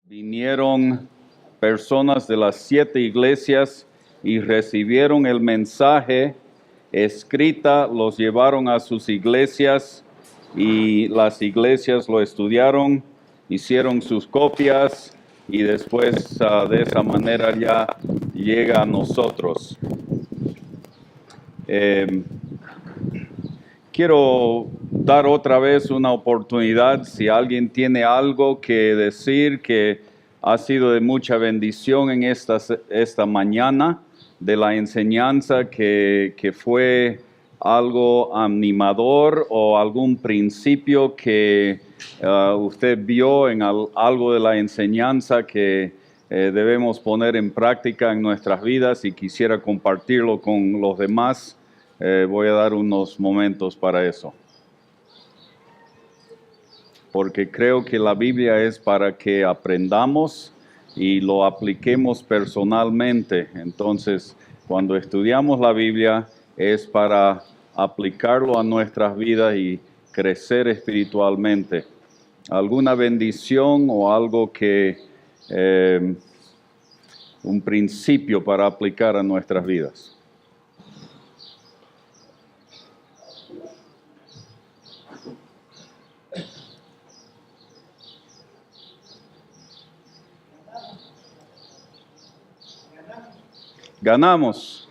Vinieron personas de las 7 iglesias y recibieron el mensaje escrita, los llevaron a sus iglesias y las iglesias lo estudiaron, hicieron sus copias y después de esa manera ya llega a nosotros. Quiero dar otra vez una oportunidad, si alguien tiene algo que decir que ha sido de mucha bendición en esta mañana, de la enseñanza que fue algo animador o algún principio que usted vio en algo de la enseñanza que debemos poner en práctica en nuestras vidas y quisiera compartirlo con los demás. Voy a dar unos momentos para eso. Porque creo que la Biblia es para que aprendamos y lo apliquemos personalmente. Entonces, cuando estudiamos la Biblia es para aplicarlo a nuestras vidas y crecer espiritualmente. ¿Alguna bendición o algo que, un principio para aplicar a nuestras vidas? Ganamos.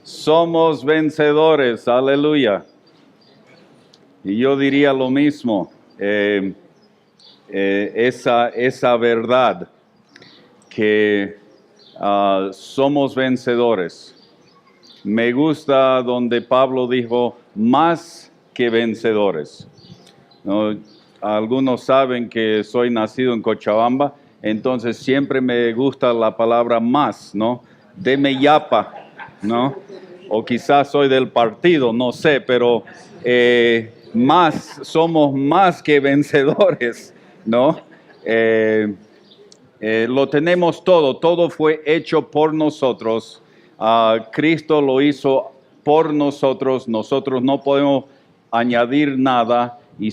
Somos vencedores. Aleluya. Y yo diría lo mismo. Esa verdad que somos vencedores. Me gusta donde Pablo dijo más que vencedores. ¿No? Algunos saben que soy nacido en Cochabamba, entonces siempre me gusta la palabra más, ¿no? Deme yapa, ¿no? O quizás soy del partido, no sé, pero somos más que vencedores, ¿no? Lo tenemos todo fue hecho por nosotros. Cristo lo hizo por nosotros no podemos añadir nada y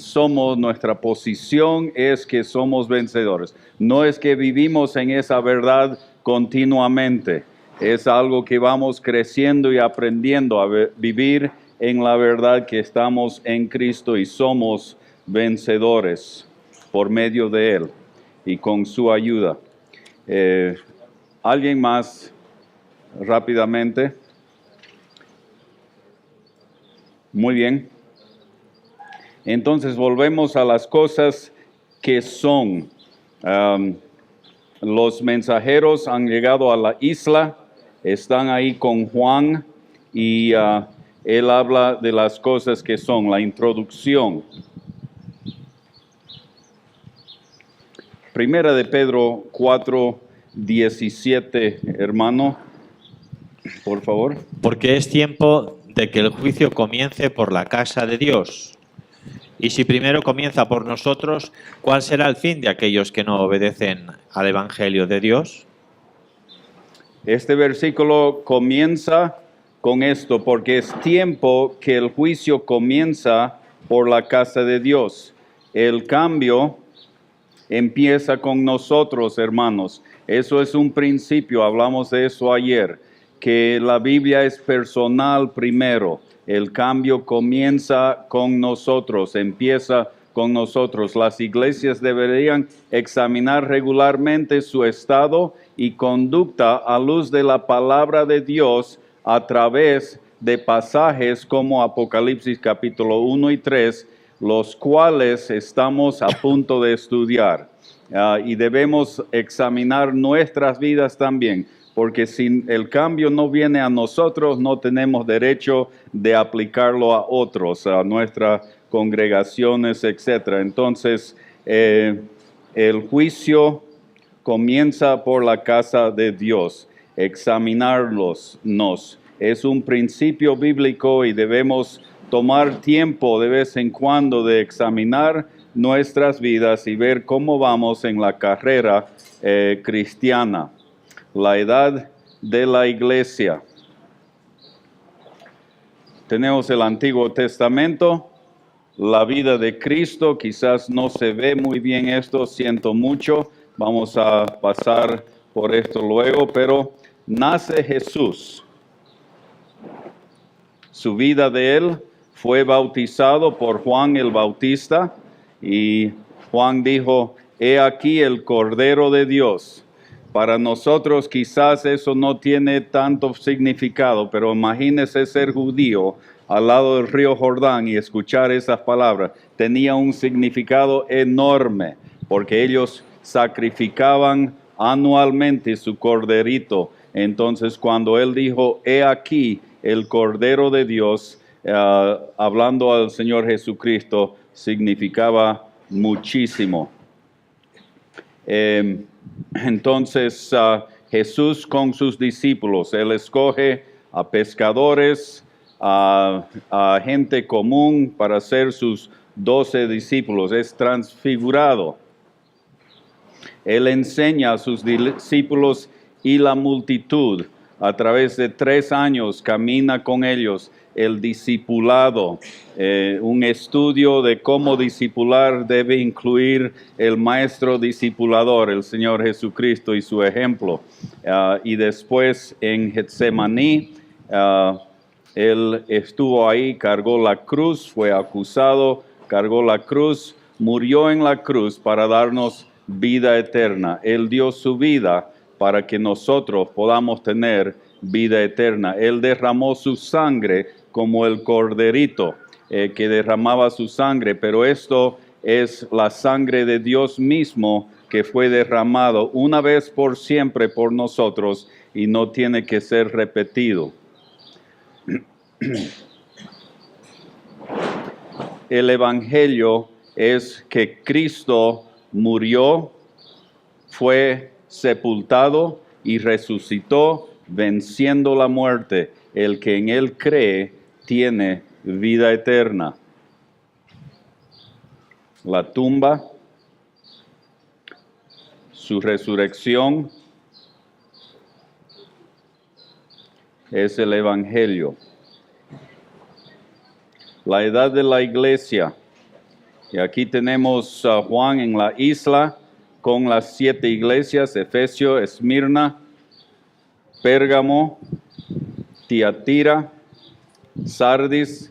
nuestra posición es que somos vencedores. No es que vivimos en esa verdad continuamente. Es algo que vamos creciendo y aprendiendo a vivir en la verdad que estamos en Cristo y somos vencedores por medio de Él y con su ayuda. ¿Alguien más rápidamente? Muy bien. Entonces volvemos a las cosas que son. Los mensajeros han llegado a la isla. Están ahí con Juan y él habla de las cosas que son, la introducción. Primera de Pedro 4:17, hermano, por favor. Porque es tiempo de que el juicio comience por la casa de Dios. Y si primero comienza por nosotros, ¿cuál será el fin de aquellos que no obedecen al Evangelio de Dios? Este versículo comienza con esto, porque es tiempo que el juicio comienza por la casa de Dios. El cambio empieza con nosotros, hermanos. Eso es un principio, hablamos de eso ayer, que la Biblia es personal primero. El cambio comienza con nosotros, empieza con nosotros. Las iglesias deberían examinar regularmente su estado y conducta a luz de la palabra de Dios a través de pasajes como Apocalipsis capítulo 1 y 3, los cuales estamos a punto de estudiar. Y debemos examinar nuestras vidas también, porque si el cambio no viene a nosotros, no tenemos derecho de aplicarlo a otros, a nuestras congregaciones, etc. Entonces, el juicio comienza por la casa de Dios. Examinarlos es un principio bíblico y debemos tomar tiempo de vez en cuando de examinar nuestras vidas y ver cómo vamos en la carrera cristiana. La edad de la iglesia. Tenemos el Antiguo Testamento, la vida de Cristo, quizás no se ve muy bien esto, siento mucho, Vamos a pasar por esto luego, pero nace Jesús. Su vida de él fue bautizado por Juan el Bautista y Juan dijo, he aquí el Cordero de Dios. Para nosotros quizás eso no tiene tanto significado, pero imagínese ser judío al lado del río Jordán y escuchar esas palabras. Tenía un significado enorme porque ellos sacrificaban anualmente su corderito. Entonces cuando él dijo, he aquí el Cordero de Dios, hablando al Señor Jesucristo, significaba muchísimo. Entonces Jesús con sus discípulos, él escoge a pescadores, a gente común para ser sus 12 discípulos, es transfigurado. Él enseña a sus discípulos y la multitud. A través de 3 años camina con ellos el discipulado, un estudio de cómo discipular debe incluir el maestro discipulador, el Señor Jesucristo y su ejemplo. Y después en Getsemaní, él estuvo ahí, cargó la cruz, fue acusado, cargó la cruz, murió en la cruz para darnos vida eterna. Él dio su vida para que nosotros podamos tener vida eterna. Él derramó su sangre como el corderito que derramaba su sangre, pero esto es la sangre de Dios mismo que fue derramado una vez por siempre por nosotros y no tiene que ser repetido. El Evangelio es que Cristo murió, fue sepultado y resucitó, venciendo la muerte. El que en él cree tiene vida eterna. La tumba, su resurrección, es el Evangelio. La edad de la iglesia. Y aquí tenemos a Juan en la isla con las 7 iglesias: Efesio, Esmirna, Pérgamo, Tiatira, Sardis,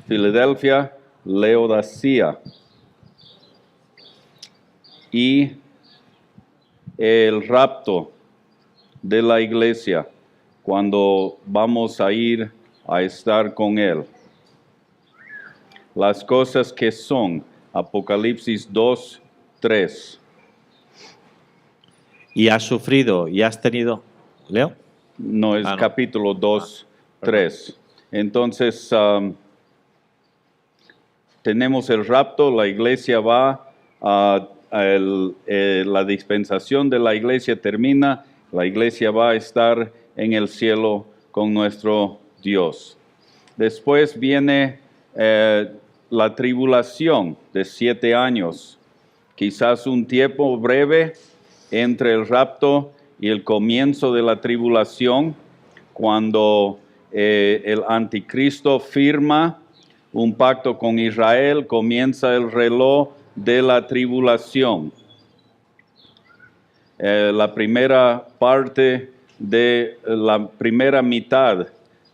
Filadelfia, Laodicea. Y el rapto de la iglesia, cuando vamos a ir a estar con él. Las cosas que son, Apocalipsis 2, 3. Y has sufrido y has tenido... ¿Leo? No, es capítulo 2, 3. Entonces, tenemos el rapto, la iglesia va, la dispensación de la iglesia termina, la iglesia va a estar en el cielo con nuestro Dios. Después viene la tribulación de 7 años, quizás un tiempo breve entre el rapto y el comienzo de la tribulación, cuando el anticristo firma un pacto con Israel, comienza el reloj de la tribulación. La primera parte de la primera mitad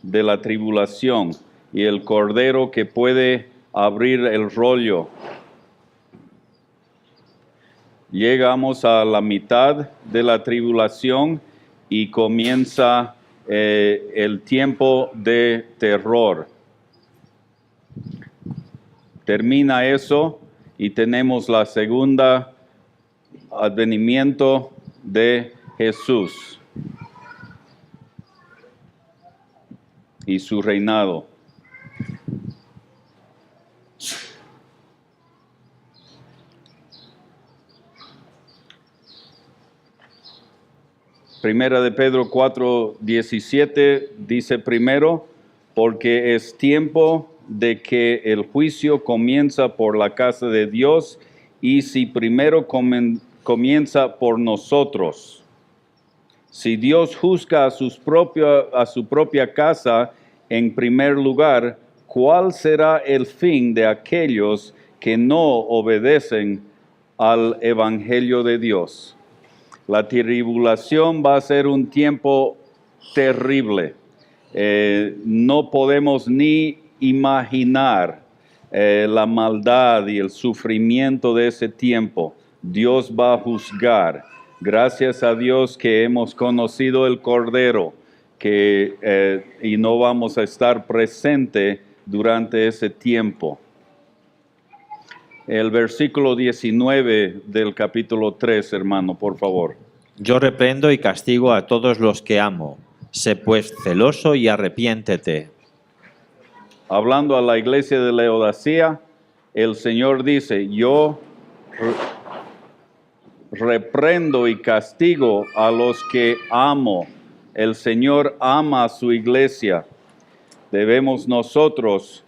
de la tribulación y el cordero que puede abrir el rollo. Llegamos a la mitad de la tribulación y comienza el tiempo de terror. Termina eso y tenemos la segunda advenimiento de Jesús y su reinado. Primera de Pedro 4:17 dice primero, porque es tiempo de que el juicio comienza por la casa de Dios, y si primero comienza por nosotros. Si Dios juzga a su propia casa en primer lugar, ¿cuál será el fin de aquellos que no obedecen al Evangelio de Dios? La tribulación va a ser un tiempo terrible. No podemos ni imaginar la maldad y el sufrimiento de ese tiempo. Dios va a juzgar. Gracias a Dios que hemos conocido el Cordero y no vamos a estar presente durante ese tiempo. El versículo 19 del capítulo 3, hermano, por favor. Yo reprendo y castigo a todos los que amo. Sé pues celoso y arrepiéntete. Hablando a la iglesia de Laodicea, el Señor dice, yo reprendo y castigo a los que amo. El Señor ama a su iglesia. Debemos nosotros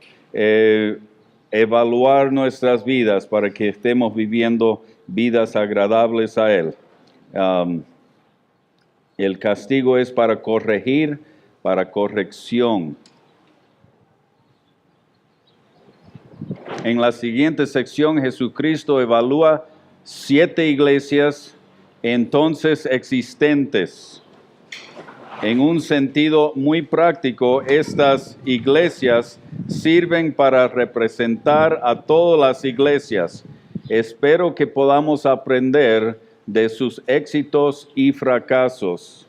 evaluar nuestras vidas para que estemos viviendo vidas agradables a Él. El castigo es para corregir, para corrección. En la siguiente sección, Jesucristo evalúa 7 iglesias entonces existentes. En un sentido muy práctico, estas iglesias sirven para representar a todas las iglesias. Espero que podamos aprender de sus éxitos y fracasos.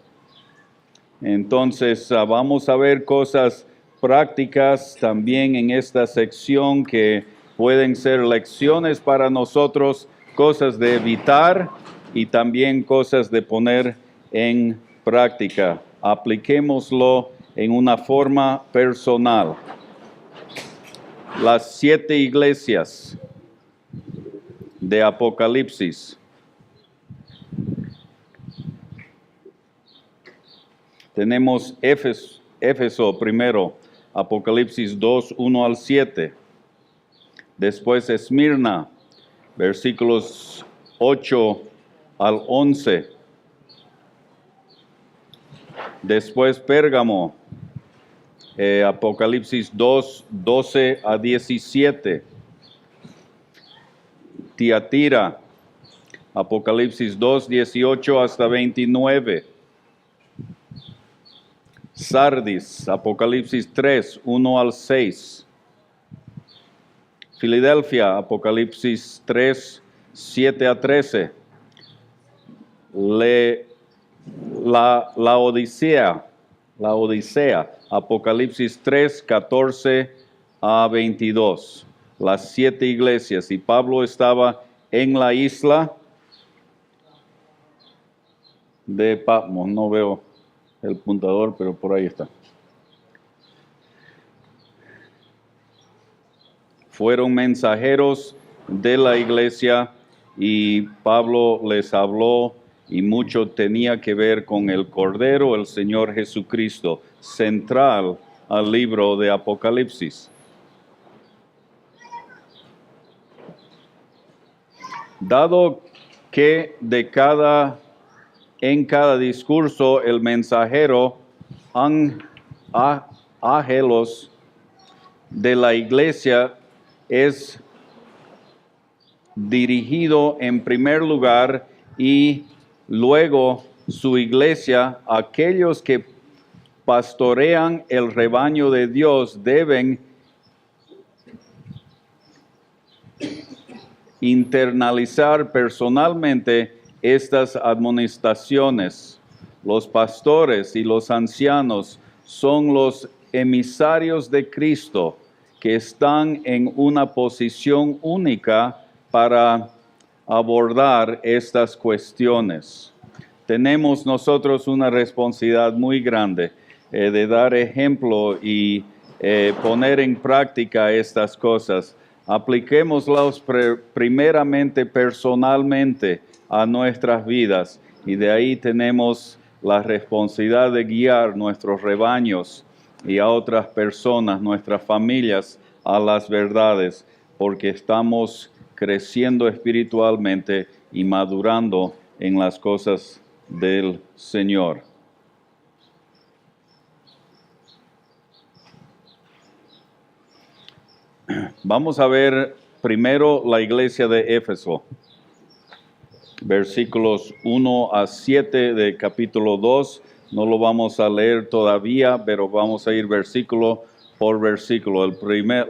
Entonces, vamos a ver cosas prácticas también en esta sección que pueden ser lecciones para nosotros, cosas de evitar y también cosas de poner en práctica. Apliquémoslo en una forma personal. Las 7 iglesias de Apocalipsis. Tenemos Éfeso primero, Apocalipsis 2, 1 al 7. Después Esmirna, versículos 8 al 11. Después Pérgamo, Apocalipsis 2, 12 a 17. Tiatira, Apocalipsis 2, 18 hasta 29. Sardis, Apocalipsis 3, 1 al 6. Filadelfia, Apocalipsis 3, 7 a 13. La Odisea, Apocalipsis 3, 14 a 22. Las 7 iglesias. Y Pablo estaba en la isla de Patmos. No veo el puntador, pero por ahí está. Fueron mensajeros de la iglesia y Pablo les habló y mucho tenía que ver con el Cordero, el Señor Jesucristo, central al libro de Apocalipsis. Dado que en cada discurso el mensajero ángelos de la iglesia es dirigido en primer lugar y luego su iglesia, aquellos que pastorean el rebaño de Dios deben internalizar personalmente estas admonestaciones. Los pastores y los ancianos son los emisarios de Cristo que están en una posición única para abordar estas cuestiones. Tenemos nosotros una responsabilidad muy grande de dar ejemplo y poner en práctica estas cosas. Apliquémoslas primeramente personalmente a nuestras vidas y de ahí tenemos la responsabilidad de guiar nuestros rebaños y a otras personas, nuestras familias, a las verdades, porque estamos creciendo espiritualmente y madurando en las cosas del Señor. Vamos a ver primero la iglesia de Éfeso. versículos 1 a 7 de capítulo 2. No lo vamos a leer todavía, pero vamos a ir versículo por versículo.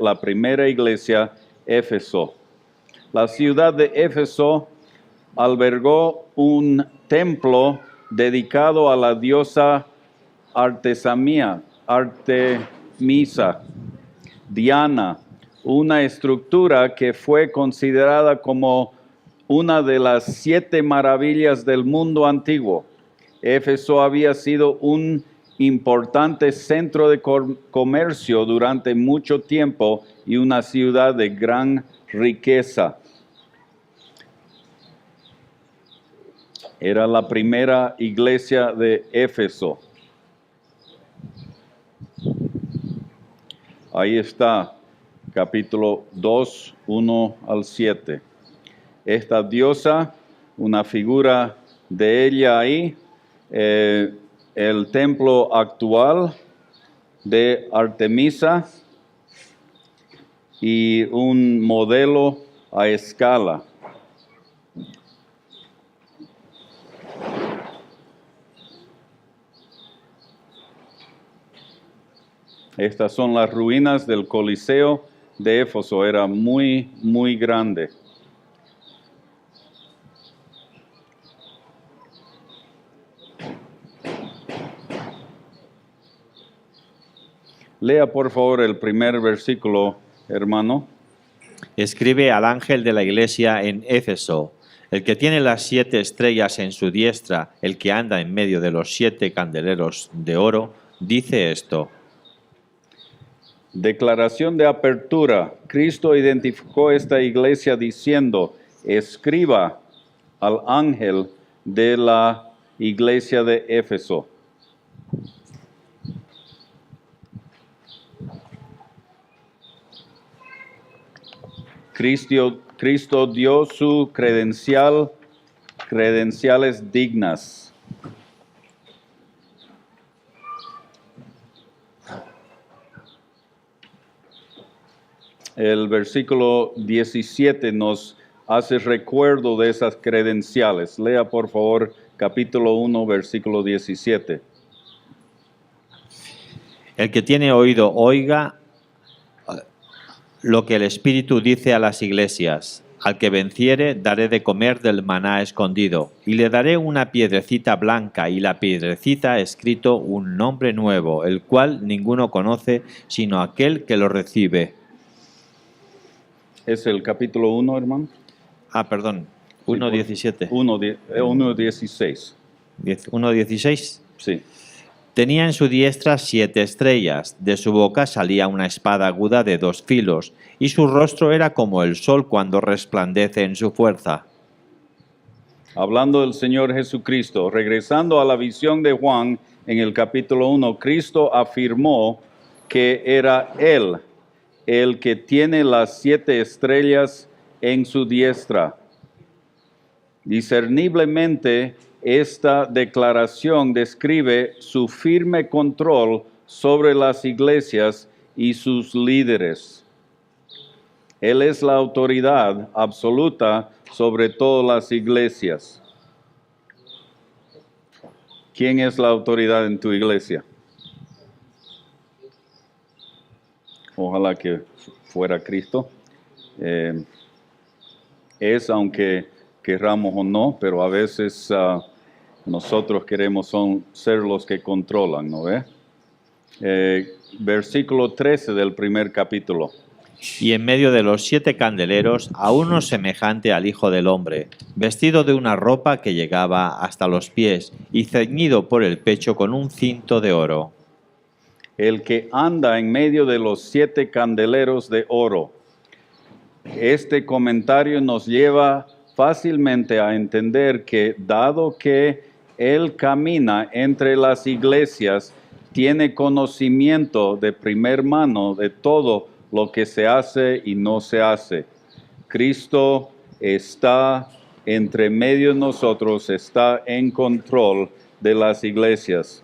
La primera iglesia, Éfeso. La ciudad de Éfeso albergó un templo dedicado a la diosa Artemisa, Diana, una estructura que fue considerada como una de las 7 maravillas del mundo antiguo. Éfeso había sido un importante centro de comercio durante mucho tiempo y una ciudad de gran riqueza. Era la primera iglesia de Éfeso. Ahí está, capítulo 2, 1 al 7. Esta diosa, una figura de ella ahí, el templo actual de Artemisa y un modelo a escala. Estas son las ruinas del Coliseo de Éfeso. Era muy, muy grande. Lea por favor el primer versículo, hermano. Escribe al ángel de la iglesia en Éfeso, el que tiene las 7 estrellas en su diestra, el que anda en medio de los 7 candeleros de oro, dice esto. Declaración de apertura. Cristo identificó esta iglesia diciendo, escriba al ángel de la iglesia de Éfeso. Cristo dio su credenciales dignas. El versículo 17 nos hace recuerdo de esas credenciales. Lea por favor capítulo 1, versículo 17. El que tiene oído, oiga lo que el Espíritu dice a las iglesias. Al que venciere, daré de comer del maná escondido, y le daré una piedrecita blanca, y la piedrecita escrito un nombre nuevo, el cual ninguno conoce, sino aquel que lo recibe. Es el capítulo 1, hermano. Perdón, 1.17. 1.16. 1.16. Sí. Tenía en su diestra 7 estrellas, de su boca salía una espada aguda de 2 filos, y su rostro era como el sol cuando resplandece en su fuerza. Hablando del Señor Jesucristo, regresando a la visión de Juan en el capítulo 1, Cristo afirmó que era Él el que tiene las 7 estrellas en su diestra. Discerniblemente, esta declaración describe su firme control sobre las iglesias y sus líderes. Él es la autoridad absoluta sobre todas las iglesias. ¿Quién es la autoridad en tu iglesia? Ojalá que fuera Cristo. Aunque querramos o no, pero a veces nosotros queremos ser los que controlan, ¿no ve? Versículo 13 del primer capítulo. Y en medio de los 7 candeleros, a uno semejante al Hijo del Hombre, vestido de una ropa que llegaba hasta los pies y ceñido por el pecho con un cinto de oro. El que anda en medio de los 7 candeleros de oro. Este comentario nos lleva fácilmente a entender que, dado que Él camina entre las iglesias, tiene conocimiento de primer mano de todo lo que se hace y no se hace. Cristo está entre medio de nosotros, está en control de las iglesias.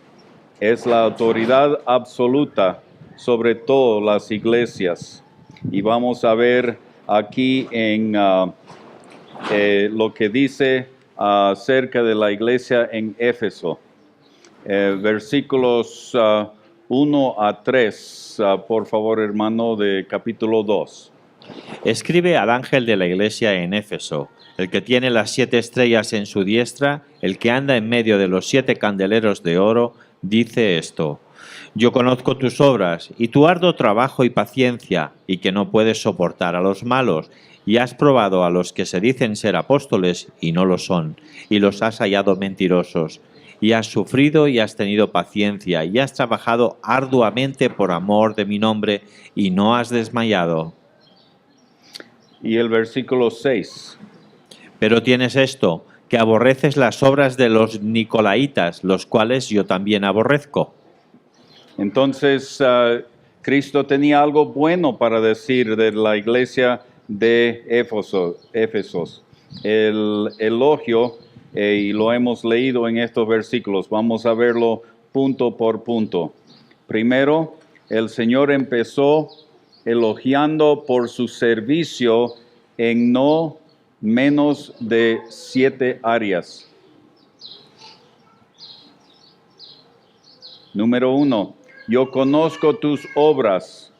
Es la autoridad absoluta sobre todas las iglesias. Y vamos a ver aquí en lo que dice acerca de la iglesia en Éfeso. Versículos 1 a 3, por favor, hermano, de capítulo 2. Escribe al ángel de la iglesia en Éfeso, el que tiene las 7 estrellas en su diestra, el que anda en medio de los 7 candeleros de oro, dice esto: Yo conozco tus obras y tu arduo trabajo y paciencia, y que no puedes soportar a los malos, y has probado a los que se dicen ser apóstoles y no lo son, y los has hallado mentirosos. Y has sufrido y has tenido paciencia, y has trabajado arduamente por amor de mi nombre, y no has desmayado. Y el versículo 6. Pero tienes esto, que aborreces las obras de los nicolaitas, los cuales yo también aborrezco. Entonces, Cristo tenía algo bueno para decir de la iglesia de Éfesos. El elogio, y lo hemos leído en estos versículos, vamos a verlo punto por punto. Primero, el Señor empezó elogiando por su servicio en no menos de 7 áreas. Número 1, yo conozco tus obras,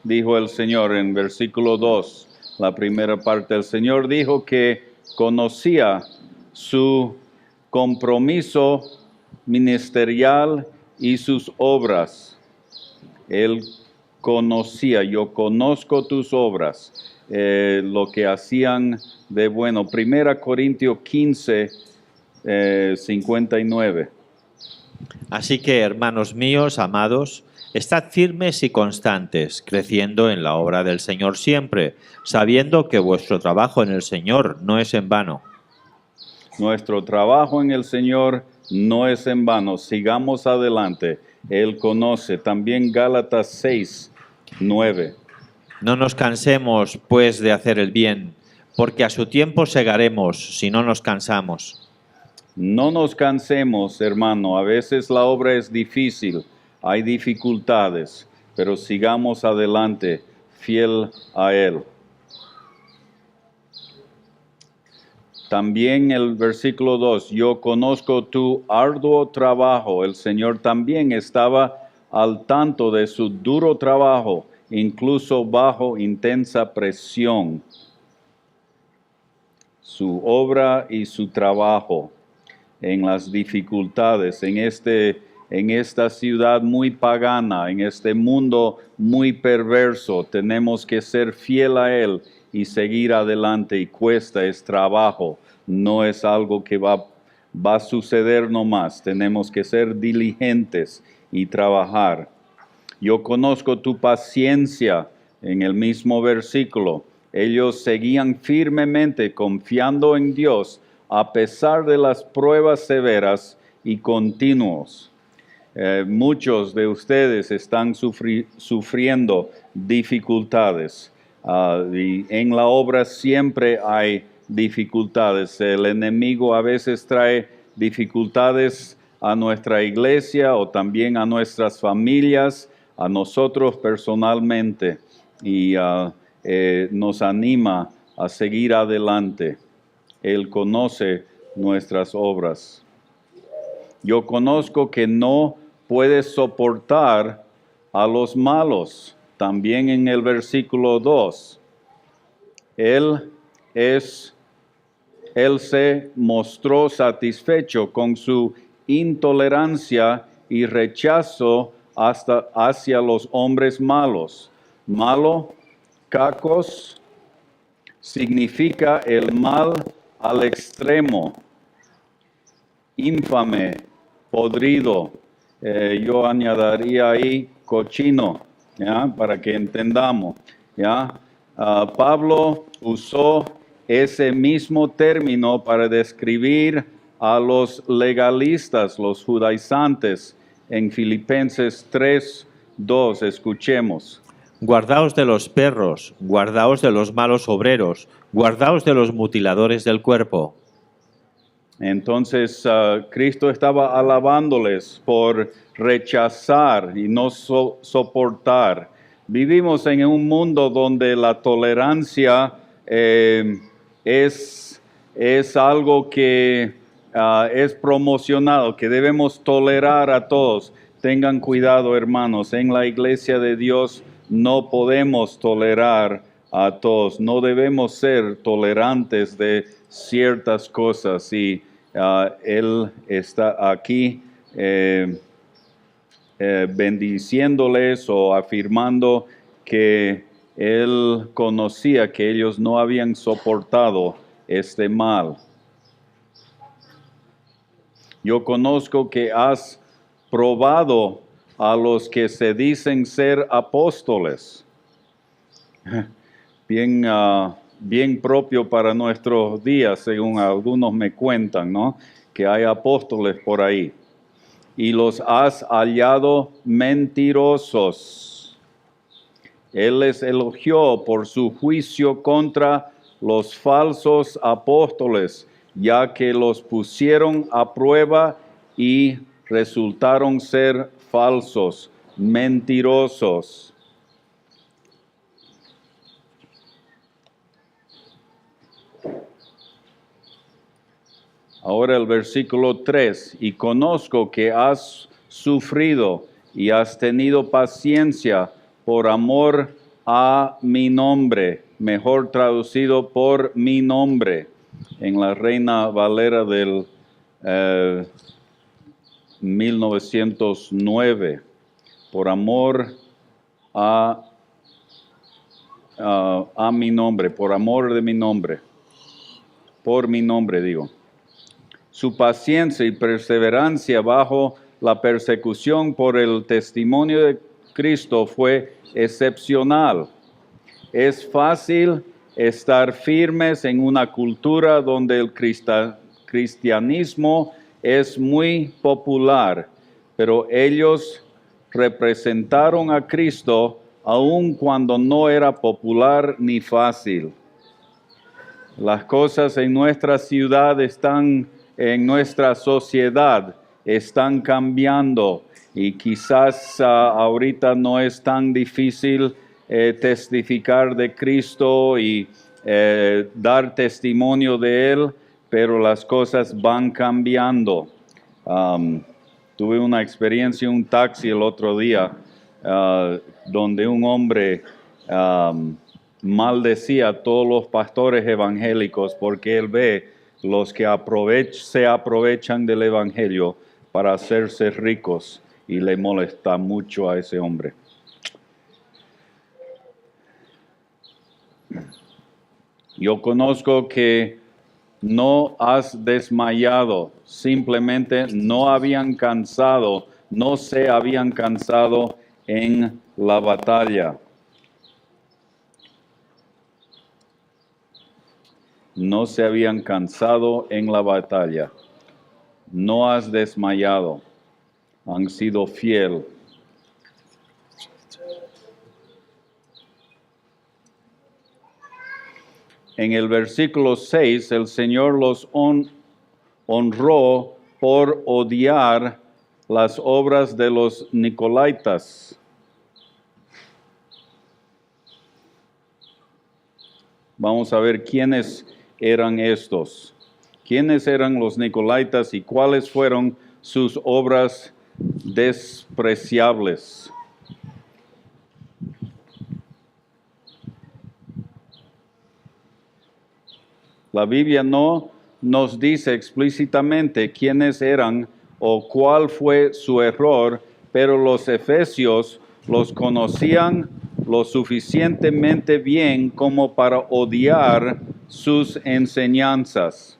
dijo el Señor en versículo 2. La primera parte, el Señor dijo que conocía su compromiso ministerial y sus obras. Él conocía, yo conozco tus obras, lo que hacían de bueno. 1 Corintios 15, 59. Así que, hermanos míos, amados, estad firmes y constantes, creciendo en la obra del Señor siempre, sabiendo que vuestro trabajo en el Señor no es en vano. Nuestro trabajo en el Señor no es en vano. Sigamos adelante. Él conoce. También Gálatas 6, 9. No nos cansemos, pues, de hacer el bien, porque a su tiempo segaremos si no nos cansamos. No nos cansemos, hermano. A veces la obra es difícil, hay dificultades, pero sigamos adelante, fiel a Él. También el versículo 2, yo conozco tu arduo trabajo. El Señor también estaba al tanto de su duro trabajo, incluso bajo intensa presión. Su obra y su trabajo en las dificultades, en esta ciudad muy pagana, en este mundo muy perverso, tenemos que ser fiel a Él y seguir adelante, y cuesta, es trabajo, no es algo que va a suceder nomás, tenemos que ser diligentes y trabajar. Yo conozco tu paciencia, en el mismo versículo, ellos seguían firmemente confiando en Dios, a pesar de las pruebas severas y continuos. Muchos de ustedes están sufriendo dificultades. Y en la obra siempre hay dificultades. El enemigo a veces trae dificultades a nuestra iglesia o también a nuestras familias, a nosotros personalmente, y nos anima a seguir adelante. Él conoce nuestras obras. Yo conozco que no puedes soportar a los malos. También en el versículo 2. Él se mostró satisfecho con su intolerancia y rechazo hacia los hombres malos. Malo, kakos, significa el mal al extremo, infame, podrido. Yo añadiría ahí cochino, ¿ya? Para que entendamos, ¿ya? Pablo usó ese mismo término para describir a los legalistas, los judaizantes, en Filipenses 3:2. Escuchemos. Guardaos de los perros, guardaos de los malos obreros, guardaos de los mutiladores del cuerpo. Entonces, Cristo estaba alabándoles por rechazar y no soportar. Vivimos en un mundo donde la tolerancia es es algo que es promocionado, que debemos tolerar a todos. Tengan cuidado, hermanos, en la iglesia de Dios no podemos tolerar a todos, no debemos ser tolerantes de ciertas cosas. Y Él está aquí bendiciéndoles o afirmando que Él conocía que ellos no habían soportado este mal. Yo conozco que has probado a los que se dicen ser apóstoles. Bien propio para nuestros días, según algunos me cuentan, ¿no? Que hay apóstoles por ahí. Y los has hallado mentirosos. Él les elogió por su juicio contra los falsos apóstoles, ya que los pusieron a prueba y resultaron ser falsos, mentirosos. Ahora el versículo 3, y conozco que has sufrido y has tenido paciencia por amor a mi nombre, mejor traducido por mi nombre, en la Reina Valera del 1909, por amor a mi nombre, por amor de mi nombre, por mi nombre digo. Su paciencia y perseverancia bajo la persecución por el testimonio de Cristo fue excepcional. Es fácil estar firmes en una cultura donde el cristianismo es muy popular, pero ellos representaron a Cristo aun cuando no era popular ni fácil. Las cosas en nuestra ciudad en nuestra sociedad están cambiando y quizás ahorita no es tan difícil testificar de Cristo y dar testimonio de Él, pero las cosas van cambiando. Tuve una experiencia en un taxi el otro día donde un hombre maldecía a todos los pastores evangélicos porque él ve los que se aprovechan del evangelio para hacerse ricos y le molesta mucho a ese hombre. Yo conozco que no has desmayado, simplemente no se habían cansado en la batalla. No se habían cansado en la batalla. No has desmayado. Han sido fiel. En el versículo 6, el Señor los honró por odiar las obras de los Nicolaitas. Vamos a ver quiénes eran estos. ¿Quiénes eran los Nicolaitas y cuáles fueron sus obras despreciables? La Biblia no nos dice explícitamente quiénes eran o cuál fue su error, pero los efesios los conocían lo suficientemente bien como para odiar sus enseñanzas.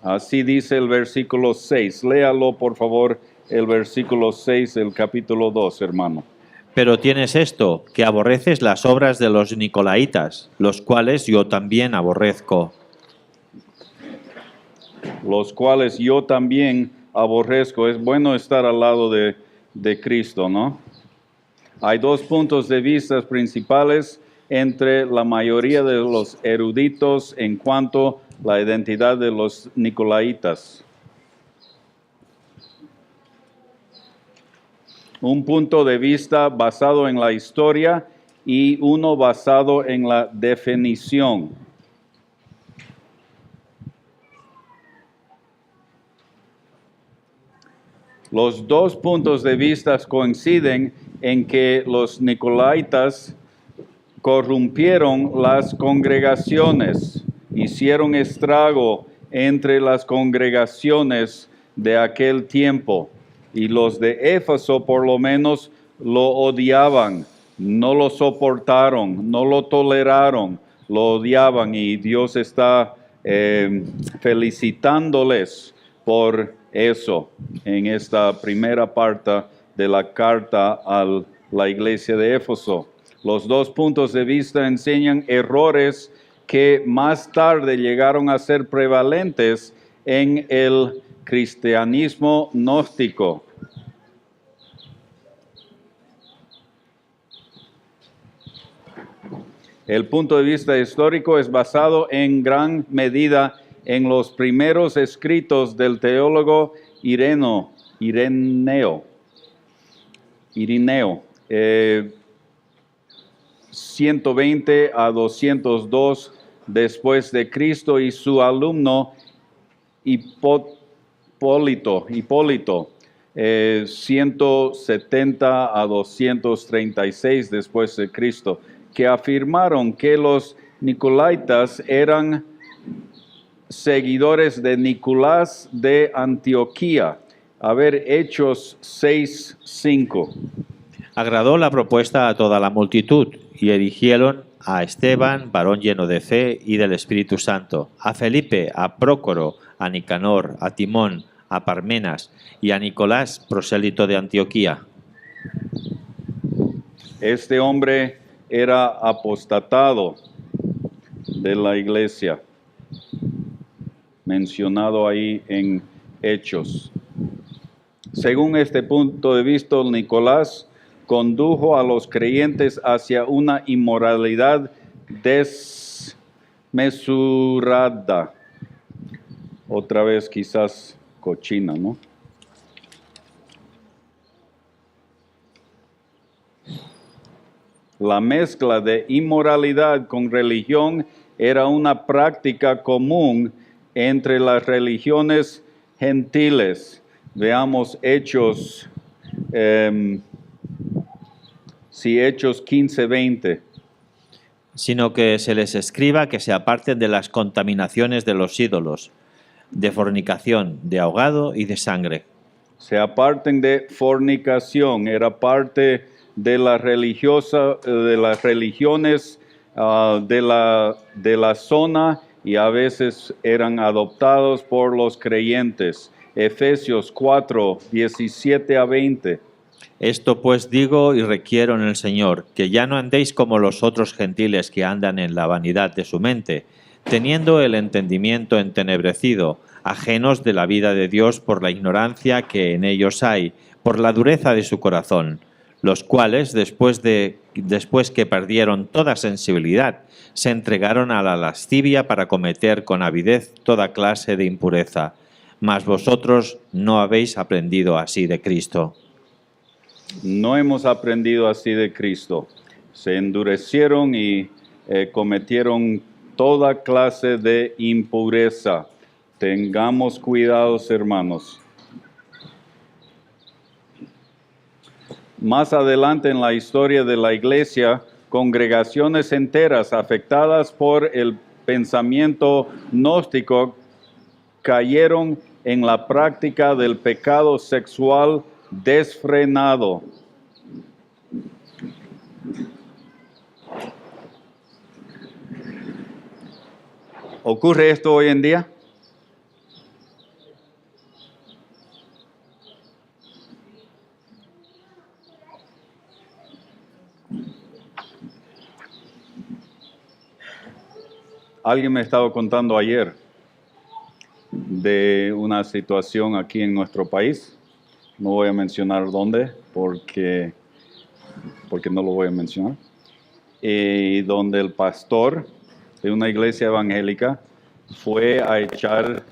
Así dice el versículo 6. Léalo, por favor, el versículo 6 del capítulo 2, hermano. Pero tienes esto, que aborreces las obras de los nicolaitas, los cuales yo también aborrezco. Los cuales yo también aborrezco. Es bueno estar al lado de Cristo, ¿no? Hay dos puntos de vista principales entre la mayoría de los eruditos en cuanto a la identidad de los nicolaitas. Un punto de vista basado en la historia y uno basado en la definición. Los dos puntos de vista coinciden en que los nicolaitas corrompieron las congregaciones, hicieron estrago entre las congregaciones de aquel tiempo, y los de Éfeso por lo menos lo odiaban, no lo soportaron, no lo toleraron, lo odiaban, y Dios está felicitándoles por eso en esta primera parte de la carta a la iglesia de Éfeso. Los dos puntos de vista enseñan errores que más tarde llegaron a ser prevalentes en el cristianismo gnóstico. El punto de vista histórico es basado en gran medida en los primeros escritos del teólogo Irineo, 120 a 202 después de Cristo, y su alumno Hipólito, 170 a 236 después de Cristo, que afirmaron que los nicolaitas eran seguidores de Nicolás de Antioquía. A ver, Hechos 6:5. Agradó la propuesta a toda la multitud y eligieron a Esteban, varón lleno de fe y del Espíritu Santo, a Felipe, a Prócoro, a Nicanor, a Timón, a Parmenas y a Nicolás, prosélito de Antioquía. Este hombre era apostatado de la iglesia, mencionado ahí en Hechos. Según este punto de vista, Nicolás condujo a los creyentes hacia una inmoralidad desmesurada. Otra vez quizás cochina, ¿no? La mezcla de inmoralidad con religión era una práctica común entre las religiones gentiles. Veamos Hechos, Hechos 15:20. Sino que se les escriba que se aparten de las contaminaciones de los ídolos, de fornicación, de ahogado y de sangre. Se aparten de fornicación, era parte de las religiones de la zona, y a veces eran adoptados por los creyentes. Efesios 4, 17 a 20. Esto pues digo y requiero en el Señor, que ya no andéis como los otros gentiles que andan en la vanidad de su mente, teniendo el entendimiento entenebrecido, ajenos de la vida de Dios por la ignorancia que en ellos hay, por la dureza de su corazón, los cuales, después que perdieron toda sensibilidad, se entregaron a la lascivia para cometer con avidez toda clase de impureza. Mas vosotros no habéis aprendido así de Cristo. No hemos aprendido así de Cristo. Se endurecieron y cometieron toda clase de impureza. Tengamos cuidados, hermanos. Más adelante en la historia de la iglesia, congregaciones enteras afectadas por el pensamiento gnóstico cayeron en la práctica del pecado sexual desfrenado. ¿Ocurre esto hoy en día? Alguien me estaba contando ayer de una situación aquí en nuestro país. No voy a mencionar dónde porque no lo voy a mencionar. Donde el pastor de una iglesia evangélica fue a echar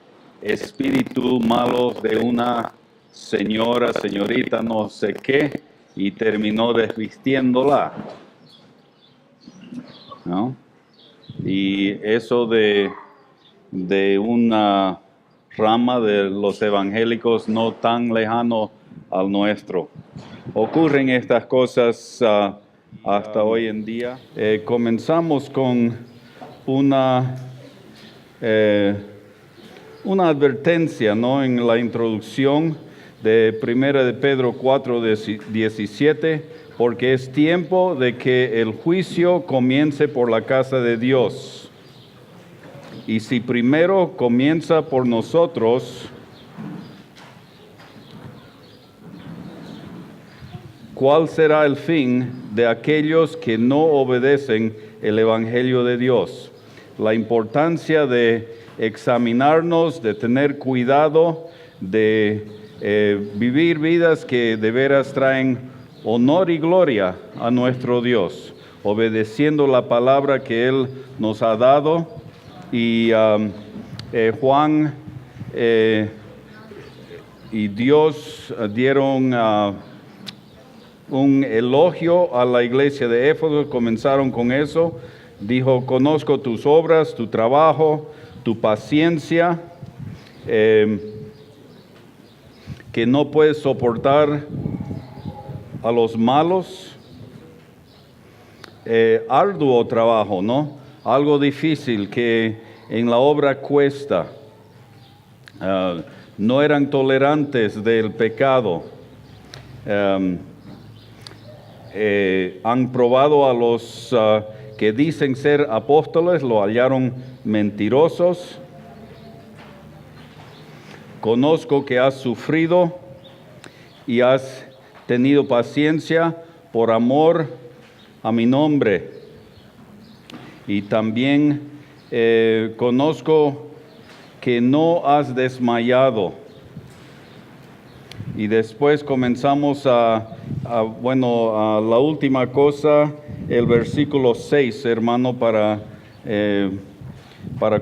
espíritus malos de una señorita, no sé qué, y terminó desvistiéndola, ¿no? Y eso de una rama de los evangélicos no tan lejano al nuestro. Ocurren estas cosas hasta hoy en día. Comenzamos con una advertencia, ¿no?, en la introducción de 1 de Pedro 4:17, porque es tiempo de que el juicio comience por la casa de Dios. Y si primero comienza por nosotros, ¿cuál será el fin de aquellos que no obedecen el Evangelio de Dios? La importancia de examinarnos, de tener cuidado, de vivir vidas que de veras traen honor y gloria a nuestro Dios, obedeciendo la palabra que Él nos ha dado. Y Juan y Dios dieron un elogio a la iglesia de Éfeso. Comenzaron con eso. Dijo: conozco tus obras, tu trabajo, tu paciencia, que no puedes soportar a los malos. Arduo trabajo, ¿no? Algo difícil que en la obra cuesta. No eran tolerantes del pecado. Han probado a los que dicen ser apóstoles, lo hallaron mentirosos. Conozco que has sufrido y has tenido paciencia por amor a mi nombre. Y también conozco que no has desmayado. Y después comenzamos a la última cosa, el versículo 6, hermano, para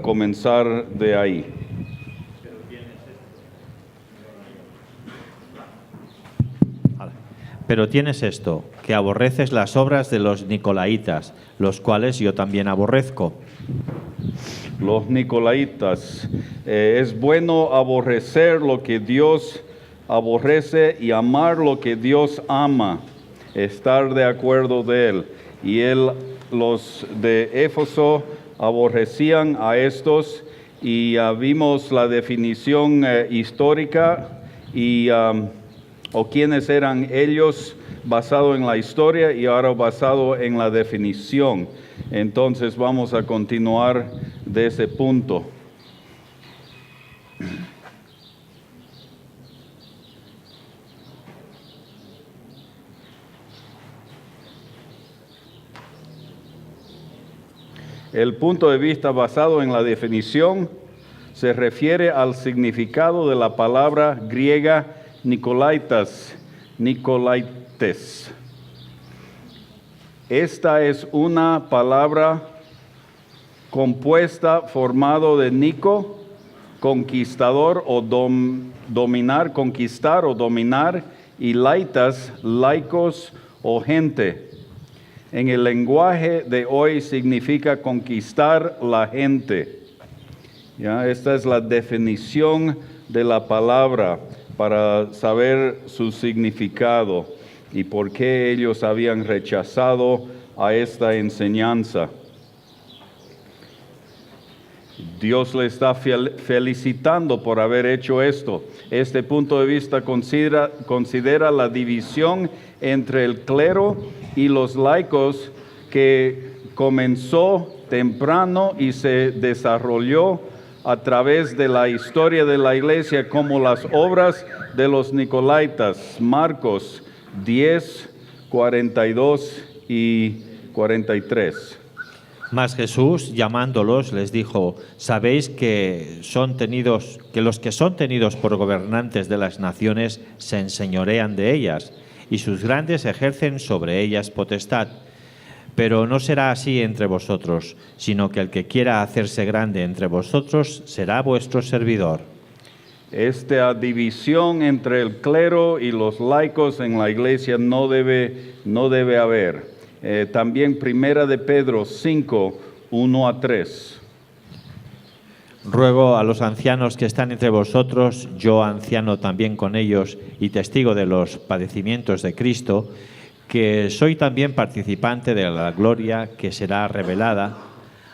comenzar de ahí. Pero tienes esto, que aborreces las obras de los nicolaitas, los cuales yo también aborrezco. Los nicolaitas. Es bueno aborrecer lo que Dios aborrece y amar lo que Dios ama, estar de acuerdo de Él. Y los de Éfeso aborrecían a estos, y vimos la definición histórica o quiénes eran ellos basado en la historia, y ahora basado en la definición. Entonces vamos a continuar de ese punto. El punto de vista basado en la definición se refiere al significado de la palabra griega nicolaites. Esta es una palabra compuesta, formado de nico, conquistador o dominar, conquistar o dominar, y laitas, laicos o gente. En el lenguaje de hoy significa conquistar la gente. ¿Ya? Esta es la definición de la palabra para saber su significado y por qué ellos habían rechazado a esta enseñanza. Dios le está felicitando por haber hecho esto. Este punto de vista considera la división entre el clero y los laicos, que comenzó temprano y se desarrolló a través de la historia de la iglesia como las obras de los nicolaitas. Marcos 10, 42 y 43. Mas Jesús, llamándolos, les dijo: sabéis que los que son tenidos por gobernantes de las naciones se enseñorean de ellas, y sus grandes ejercen sobre ellas potestad. Pero no será así entre vosotros, sino que el que quiera hacerse grande entre vosotros será vuestro servidor. Esta división entre el clero y los laicos en la iglesia no debe haber. También 1 de Pedro 5, 1 a 3. Ruego a los ancianos que están entre vosotros, yo anciano también con ellos y testigo de los padecimientos de Cristo, que soy también participante de la gloria que será revelada.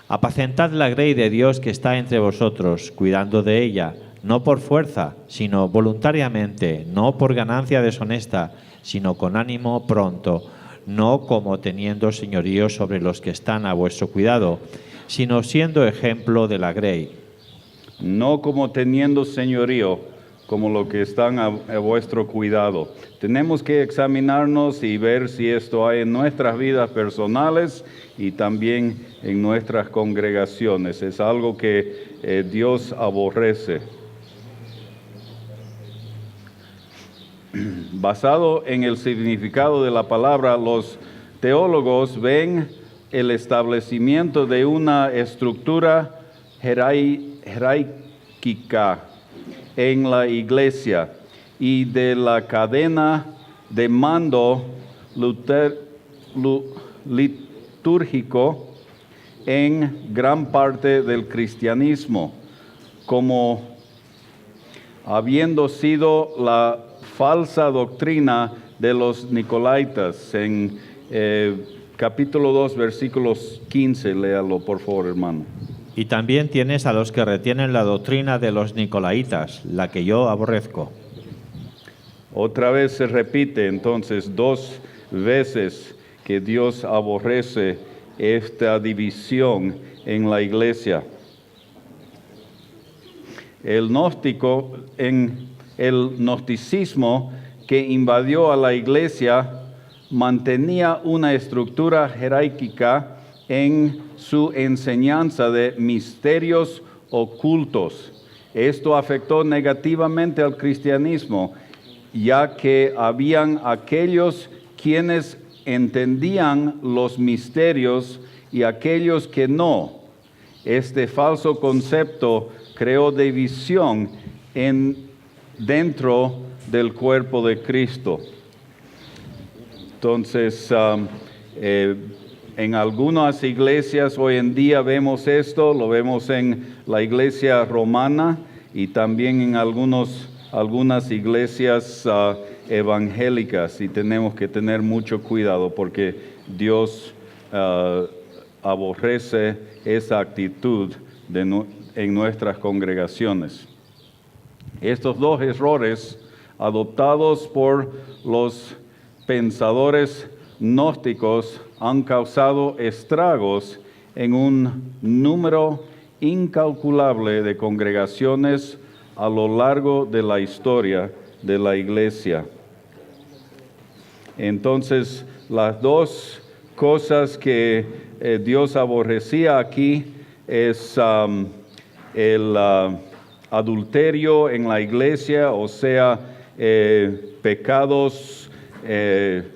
Apacentad la grey de Dios que está entre vosotros, cuidando de ella, no por fuerza, sino voluntariamente, no por ganancia deshonesta, sino con ánimo pronto, no como teniendo señorío sobre los que están a vuestro cuidado, sino siendo ejemplo de la grey. No como teniendo señorío, como lo que están a vuestro cuidado. Tenemos que examinarnos y ver si esto hay en nuestras vidas personales y también en nuestras congregaciones. Es algo que Dios aborrece. Basado en el significado de la palabra, los teólogos ven el establecimiento de una estructura jerárquica en la iglesia y de la cadena de mando litúrgico en gran parte del cristianismo, como habiendo sido la falsa doctrina de los nicolaitas. En capítulo 2, versículos 15, léalo por favor, hermano. Y también tienes a los que retienen la doctrina de los nicolaitas, la que yo aborrezco. Otra vez se repite entonces 2 veces que Dios aborrece esta división en la iglesia. El gnosticismo que invadió a la iglesia mantenía una estructura jerárquica en su enseñanza de misterios ocultos. Esto afectó negativamente al cristianismo, ya que habían aquellos quienes entendían los misterios y aquellos que no. Este falso concepto creó división dentro del cuerpo de Cristo. Entonces, en algunas iglesias hoy en día vemos esto, lo vemos en la iglesia romana y también en algunas iglesias evangélicas, y tenemos que tener mucho cuidado porque Dios aborrece esa actitud en nuestras congregaciones. Estos 2 errores adoptados por los pensadores gnósticos han causado estragos en un número incalculable de congregaciones a lo largo de la historia de la iglesia. Entonces, las 2 cosas que Dios aborrecía aquí es el adulterio en la iglesia, o sea, pecados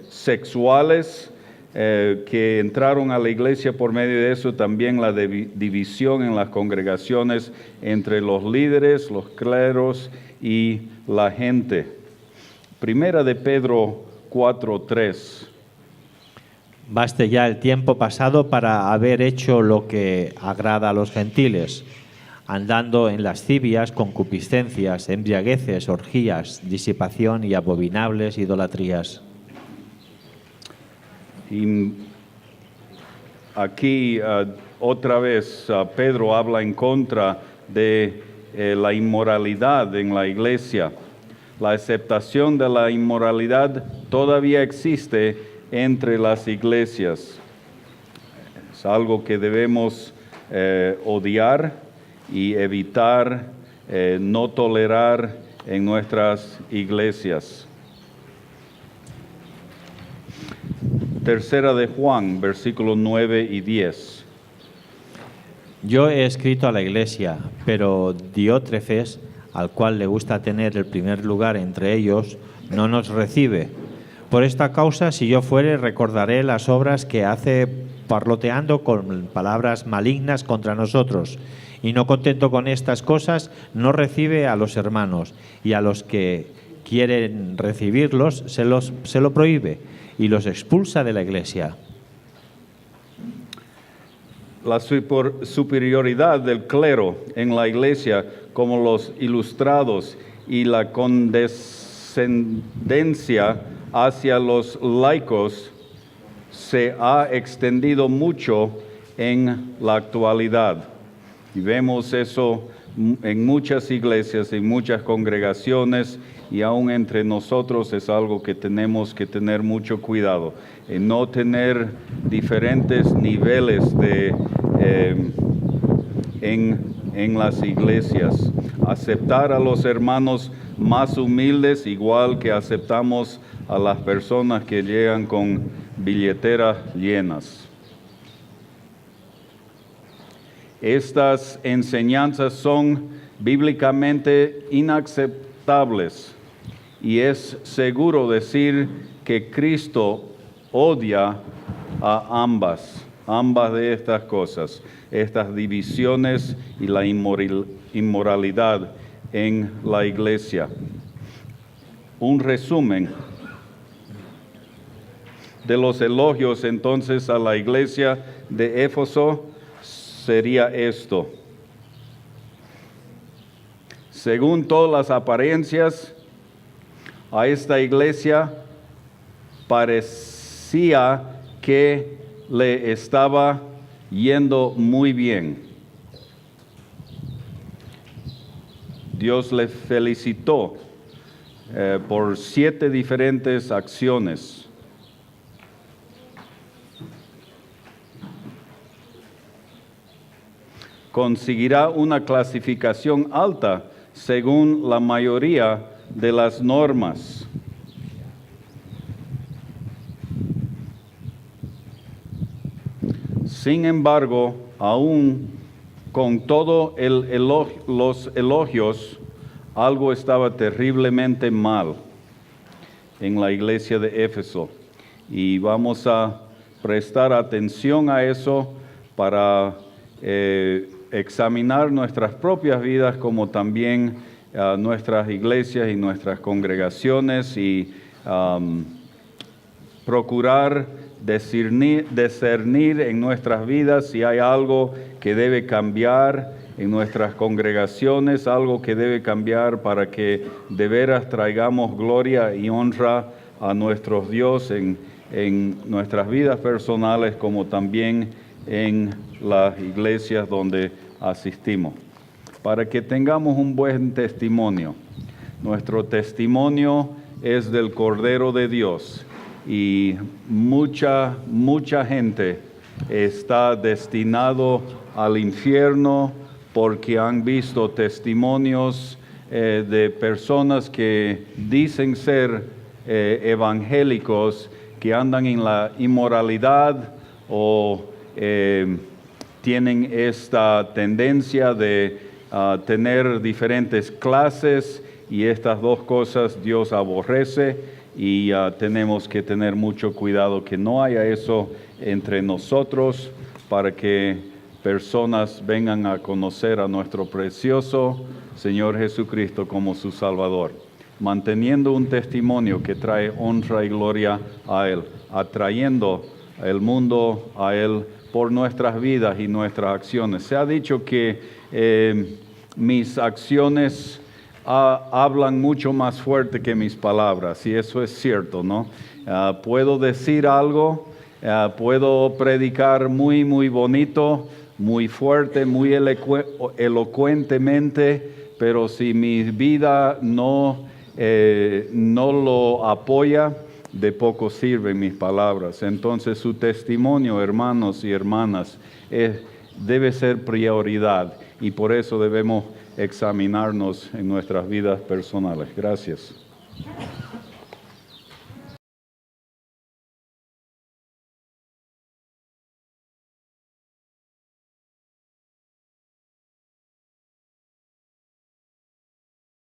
sexuales que entraron a la iglesia por medio de eso, también la división en las congregaciones entre los líderes, los cleros y la gente. Primera de Pedro 4:3. Baste ya el tiempo pasado para haber hecho lo que agrada a los gentiles, andando en lascivias, concupiscencias, embriagueces, orgías, disipación y abominables idolatrías. Y aquí otra vez Pedro habla en contra de la inmoralidad en la iglesia. La aceptación de la inmoralidad todavía existe entre las iglesias. Es algo que debemos odiar y evitar, no tolerar en nuestras iglesias. Tercera de Juan, versículos 9 y 10. Yo he escrito a la iglesia, pero Diótrefes, al cual le gusta tener el primer lugar entre ellos, no nos recibe. Por esta causa, si yo fuere, recordaré las obras que hace parloteando con palabras malignas contra nosotros. Y no contento con estas cosas, no recibe a los hermanos, y a los que quieren recibirlos se lo prohíbe y los expulsa de la iglesia. la superioridad del clero en la iglesia, como los ilustrados, y la condescendencia hacia los laicos se ha extendido mucho en la actualidad. Y vemos eso en muchas iglesias, en muchas congregaciones, y aún entre nosotros es algo que tenemos que tener mucho cuidado, en no tener diferentes niveles en las iglesias. Aceptar a los hermanos más humildes, igual que aceptamos a las personas que llegan con billeteras llenas. Estas enseñanzas son bíblicamente inaceptables y es seguro decir que Cristo odia a ambas de estas cosas, estas divisiones y la inmoralidad en la iglesia. Un resumen de los elogios entonces a la iglesia de Éfeso sería esto. Según todas las apariencias, a esta iglesia parecía que le estaba yendo muy bien. Dios le felicitó por 7 diferentes acciones. Conseguirá una clasificación alta según la mayoría de las normas. Sin embargo, aún con todo los elogios, algo estaba terriblemente mal en la iglesia de Éfeso. Y vamos a prestar atención a eso para examinar nuestras propias vidas, como también nuestras iglesias y nuestras congregaciones, y procurar discernir en nuestras vidas si hay algo que debe cambiar en nuestras congregaciones, algo que debe cambiar para que de veras traigamos gloria y honra a nuestro Dios en nuestras vidas personales, como también en las iglesias donde asistimos, para que tengamos un buen testimonio. Nuestro testimonio es del Cordero de Dios, y mucha gente está destinado al infierno porque han visto testimonios de personas que dicen ser evangélicos, que andan en la inmoralidad o tienen esta tendencia de tener diferentes clases, y estas dos cosas Dios aborrece, y tenemos que tener mucho cuidado que no haya eso entre nosotros, para que personas vengan a conocer a nuestro precioso Señor Jesucristo como su Salvador, manteniendo un testimonio que trae honra y gloria a Él, atrayendo el mundo a Él por nuestras vidas y nuestras acciones. Se ha dicho que mis acciones hablan mucho más fuerte que mis palabras, y eso es cierto, ¿no? Puedo decir algo, puedo predicar muy bonito, muy fuerte, muy elocuentemente, pero si mi vida no lo apoya, de poco sirven mis palabras. Entonces su testimonio, hermanos y hermanas, debe ser prioridad, y por eso debemos examinarnos en nuestras vidas personales. Gracias.